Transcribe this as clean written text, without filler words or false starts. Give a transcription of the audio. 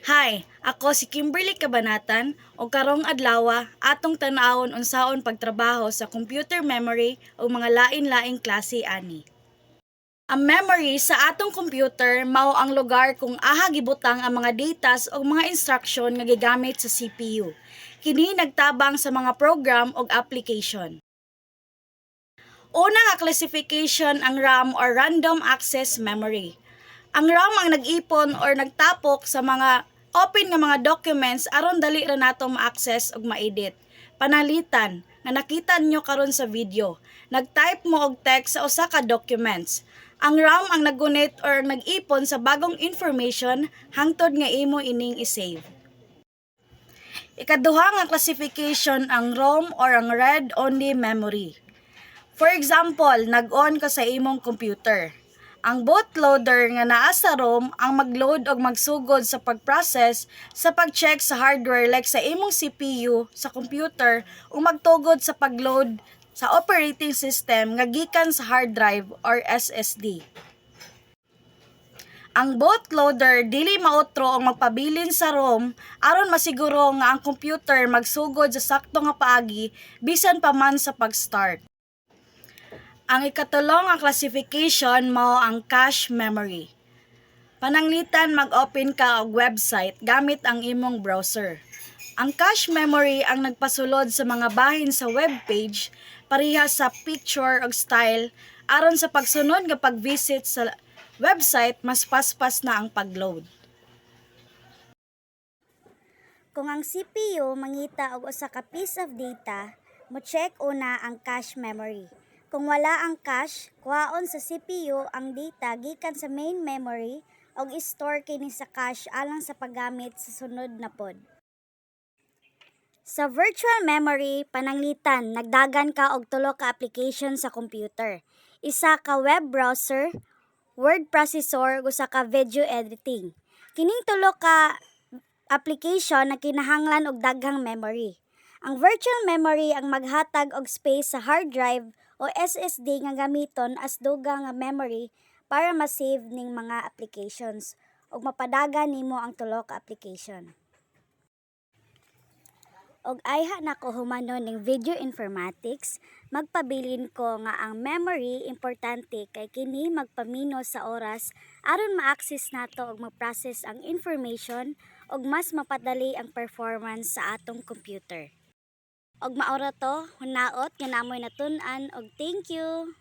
Hi, ako si Kimberly Cabanatan o karong adlaw atong tan-awon unsaon pagtrabaho sa computer memory o mga lain-laing klase ani. Ang memory sa atong computer mao ang lugar kung aha gibutang ang mga datas o mga instruction nga gigamit sa CPU. Kini nagtabang sa mga program o application. Una nga classification ang RAM or Random Access Memory. Ang RAM ang nag-ipon or nagtapok sa mga open nga mga documents aron dali ra nato ma-access ug ma-edit. Panalitan nga nakita nyo karon sa video, nag-type mo og text sa usa ka documents. Ang RAM ang nagunit or nag-ipon sa bagong information hangtod nga imo ining i-save. Ikaduha nga classification ang ROM or ang read-only memory. For example, nag-on ka sa imong computer. Ang bootloader nga naa sa ROM ang mag-load o magsugod sa pag-process sa pag-check sa hardware like sa imong CPU sa computer o magtugod sa pag-load sa operating system nga gikan sa hard drive or SSD. Ang bootloader dili maotro og magpabilin sa ROM aron masiguro nga ang computer magsugod sa sakto nga paagi bisan pa man sa pag-start. Ang ikatulong nga classification mao ang cache memory. Pananglitan mag-open ka og website gamit ang imong browser. Ang cache memory ang nagpasulod sa mga bahin sa web page pareha sa picture ug style aron sa pagsunod nga pag-visit sa website mas paspas na ang pag-load. Kung ang CPU mangita og usa ka piece of data, mo-check una ang cache memory. Kung wala ang cache, kuhaon sa CPU ang data gikan sa main memory ug i-store kini sa cache alang sa paggamit sa sunod na pod. Sa virtual memory, pananglitan, nagdagan ka og tulo ka application sa computer. Isa ka web browser, word processor ug usa ka video editing. Kining tulo ka application na kinahanglan og daghang memory. Ang virtual memory ang maghatag og space sa hard drive o SSD nga gamiton as dugang nga memory para ma-save ning mga applications ug mapadagan nimo ang tulo ka application. Og ayha na ko humano ning video informatics, magpabilin ko nga ang memory importante kay kini magpamino sa oras aron ma-access nato og ma-process ang information og mas mapadali ang performance sa atong computer. Og maura to, hunaot nga namoy natun-an og thank you.